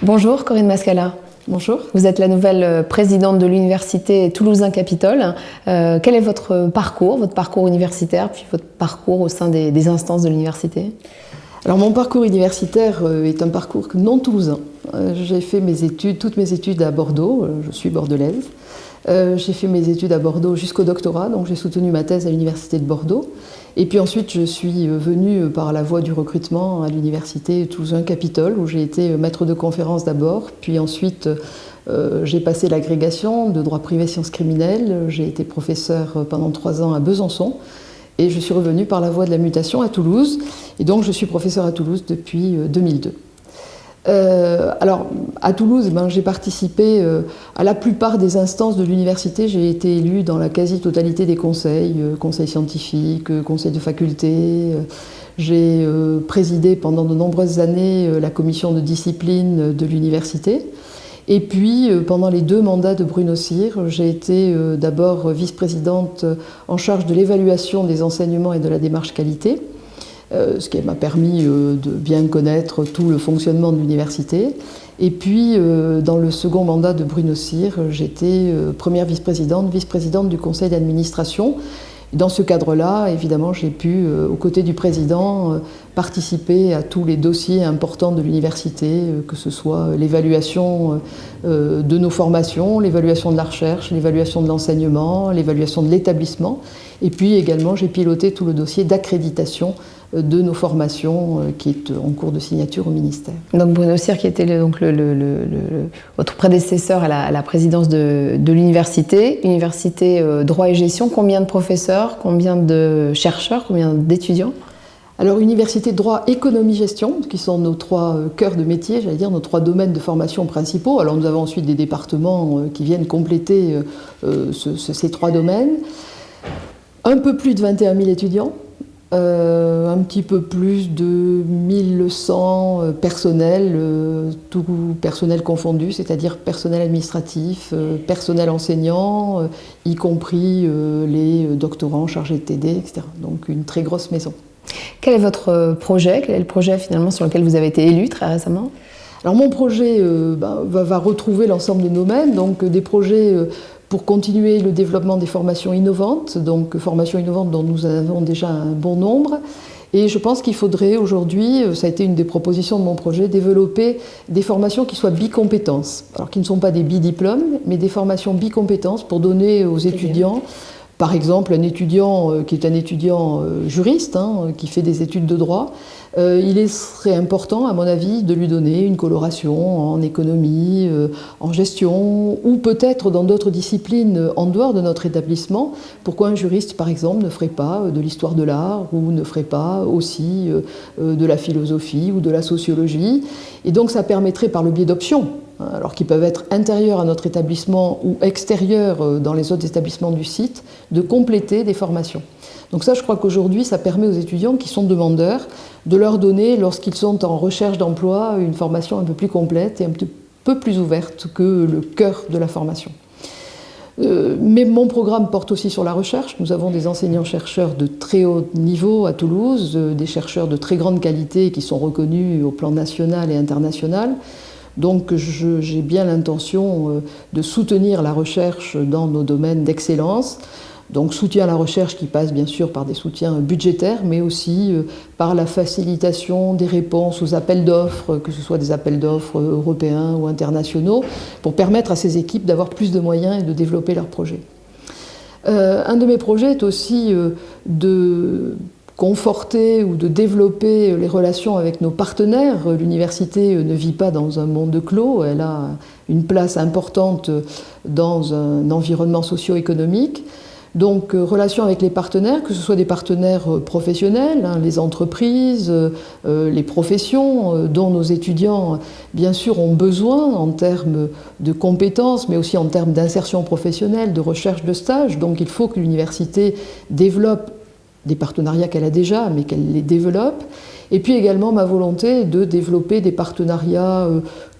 Bonjour Corinne Mascala. Bonjour. Vous êtes la nouvelle présidente de l'Université Toulousain-Capitole. Quel est votre parcours universitaire, puis votre parcours au sein des instances de l'université? Alors mon parcours universitaire est un parcours non toulousain. J'ai fait toutes mes études à Bordeaux, je suis bordelaise. J'ai fait mes études à Bordeaux jusqu'au doctorat, donc j'ai soutenu ma thèse à l'Université de Bordeaux. Et puis ensuite, je suis venue par la voie du recrutement à l'Université Toulousain-Capitole, où j'ai été maître de conférence d'abord, puis ensuite j'ai passé l'agrégation de droit privé sciences criminelles. J'ai été professeur pendant 3 ans à Besançon, et je suis revenue par la voie de la mutation à Toulouse, et donc je suis professeur à Toulouse depuis 2002. Alors, à Toulouse, j'ai participé à la plupart des instances de l'université. J'ai été élue dans la quasi-totalité des conseils, conseils scientifiques, conseils de faculté. J'ai présidé pendant de nombreuses années la commission de discipline de l'université. Et puis, pendant les 2 mandats de Bruno Cyr, j'ai été d'abord vice-présidente en charge de l'évaluation des enseignements et de la démarche qualité. Ce qui m'a permis de bien connaître tout le fonctionnement de l'université. Et puis, dans le second mandat de Bruno Cyr, j'étais première vice-présidente du conseil d'administration. Dans ce cadre-là, évidemment, j'ai pu, aux côtés du président, participer à tous les dossiers importants de l'université, que ce soit l'évaluation de nos formations, l'évaluation de la recherche, l'évaluation de l'enseignement, l'évaluation de l'établissement. Et puis également, j'ai piloté tout le dossier d'accréditation de nos formations qui est en cours de signature au ministère. Donc Bruno Cyr, qui était votre prédécesseur à la présidence de l'université, université droit et gestion, combien de professeurs, combien de chercheurs, combien d'étudiants? Alors, université de droit, économie, gestion, qui sont nos 3 cœurs de métier, j'allais dire, nos 3 domaines de formation principaux. Alors, nous avons ensuite des départements qui viennent compléter ces 3 domaines. Un peu plus de 21 000 étudiants, un petit peu plus de 1100 personnels, tout personnel confondu, c'est-à-dire personnel administratif, personnel enseignant, y compris les doctorants chargés de TD, etc. Donc une très grosse maison. Quel est votre projet? Quel est le projet finalement sur lequel vous avez été élu très récemment? Alors mon projet va retrouver l'ensemble des domaines, donc des projets pour continuer le développement des formations innovantes, donc formations innovantes dont nous avons déjà un bon nombre. Et je pense qu'il faudrait aujourd'hui, ça a été une des propositions de mon projet, développer des formations qui soient bicompétences. Alors qui ne sont pas des bidiplômes, mais des formations bicompétences pour donner aux étudiants, par exemple un étudiant qui est un étudiant juriste, qui fait des études de droit, il serait important, à mon avis, de lui donner une coloration en économie, en gestion, ou peut-être dans d'autres disciplines en dehors de notre établissement. Pourquoi un juriste, par exemple, ne ferait pas de l'histoire de l'art, ou ne ferait pas aussi de la philosophie ou de la sociologie? Et donc ça permettrait, par le biais d'options, alors qui peuvent être intérieurs à notre établissement ou extérieurs dans les autres établissements du site, de compléter des formations. Donc ça, je crois qu'aujourd'hui, ça permet aux étudiants qui sont demandeurs de leur donner, lorsqu'ils sont en recherche d'emploi, une formation un peu plus complète et un petit peu plus ouverte que le cœur de la formation. Mais mon programme porte aussi sur la recherche. Nous avons des enseignants-chercheurs de très haut niveau à Toulouse, des chercheurs de très grande qualité qui sont reconnus au plan national et international. Donc j'ai bien l'intention de soutenir la recherche dans nos domaines d'excellence. Donc soutien à la recherche qui passe bien sûr par des soutiens budgétaires, mais aussi par la facilitation des réponses aux appels d'offres, que ce soit des appels d'offres européens ou internationaux, pour permettre à ces équipes d'avoir plus de moyens et de développer leurs projets. Un de mes projets est aussi de conforter ou de développer les relations avec nos partenaires. L'université ne vit pas dans un monde clos, elle a une place importante dans un environnement socio-économique. Donc, relations avec les partenaires, que ce soit des partenaires professionnels, les entreprises, les professions, dont nos étudiants, bien sûr, ont besoin en termes de compétences, mais aussi en termes d'insertion professionnelle, de recherche de stage. Donc, il faut que l'université développe des partenariats qu'elle a déjà, mais qu'elle les développe. Et puis également ma volonté de développer des partenariats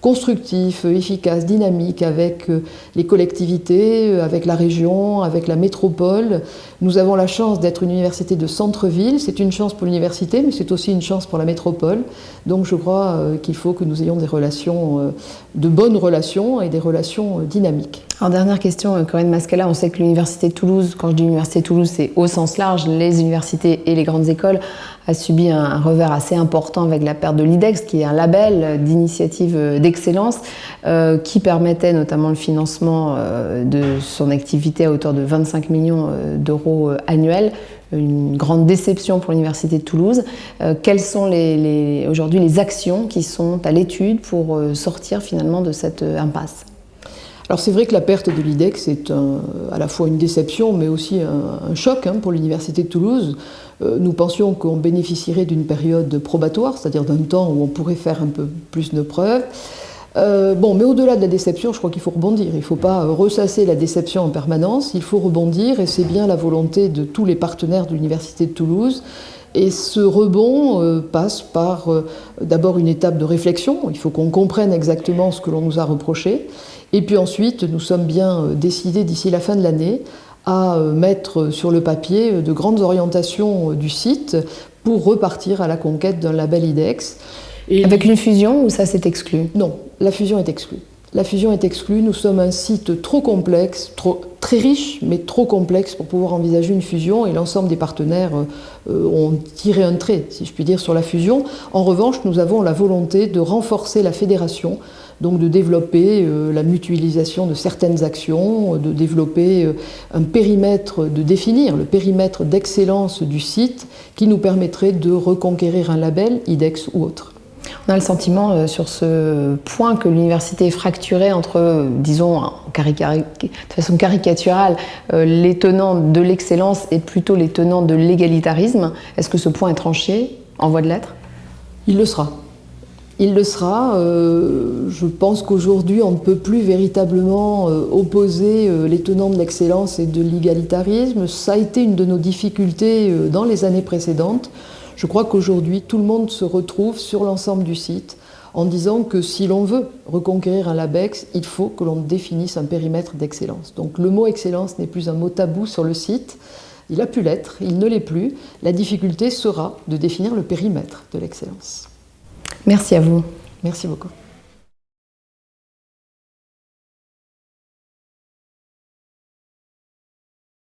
constructif, efficace, dynamique avec les collectivités, avec la région, avec la métropole. Nous avons la chance d'être une université de centre-ville. C'est une chance pour l'université, mais c'est aussi une chance pour la métropole. Donc je crois qu'il faut que nous ayons des relations, de bonnes relations et des relations dynamiques. Alors dernière question, Corinne Mascala, on sait que l'Université de Toulouse, quand je dis Université de Toulouse, c'est au sens large, les universités et les grandes écoles, a subi un revers assez important avec la perte de l'IDEX, qui est un label d'initiative d'excellence qui permettait notamment le financement de son activité à hauteur de 25 millions d'euros annuels. Une grande déception pour l'Université de Toulouse. Quelles sont aujourd'hui les actions qui sont à l'étude pour sortir finalement de cette impasse ? Alors c'est vrai que la perte de l'IDEX est à la fois une déception mais aussi un choc pour l'Université de Toulouse. Nous pensions qu'on bénéficierait d'une période probatoire, c'est-à-dire d'un temps où on pourrait faire un peu plus de preuves. Mais au-delà de la déception, je crois qu'il faut rebondir. Il ne faut pas ressasser la déception en permanence, il faut rebondir et c'est bien la volonté de tous les partenaires de l'Université de Toulouse. Et ce rebond passe par d'abord une étape de réflexion. Il faut qu'on comprenne exactement ce que l'on nous a reproché. Et puis ensuite, nous sommes bien décidés d'ici la fin de l'année à mettre sur le papier de grandes orientations du site pour repartir à la conquête d'un label IDEX. Et avec une fusion ou ça c'est exclu ? Non, la fusion est exclue. La fusion est exclue. Nous sommes un site trop complexe, très riche, mais trop complexe pour pouvoir envisager une fusion. Et l'ensemble des partenaires ont tiré un trait, si je puis dire, sur la fusion. En revanche, nous avons la volonté de renforcer la fédération, donc de développer la mutualisation de certaines actions, de développer un périmètre, de définir le périmètre d'excellence du site qui nous permettrait de reconquérir un label, IDEX ou autre. On a le sentiment sur ce point que l'université est fracturée entre, disons, de façon caricaturale, les tenants de l'excellence et plutôt les tenants de l'égalitarisme. Est-ce que ce point est tranché en voie de lettres ? Il le sera. Il le sera. Je pense qu'aujourd'hui, on ne peut plus véritablement opposer les tenants de l'excellence et de l'égalitarisme. Ça a été une de nos difficultés dans les années précédentes. Je crois qu'aujourd'hui, tout le monde se retrouve sur l'ensemble du site en disant que si l'on veut reconquérir un LabEx, il faut que l'on définisse un périmètre d'excellence. Donc le mot excellence n'est plus un mot tabou sur le site. Il a pu l'être, il ne l'est plus. La difficulté sera de définir le périmètre de l'excellence. Merci à vous. Merci beaucoup.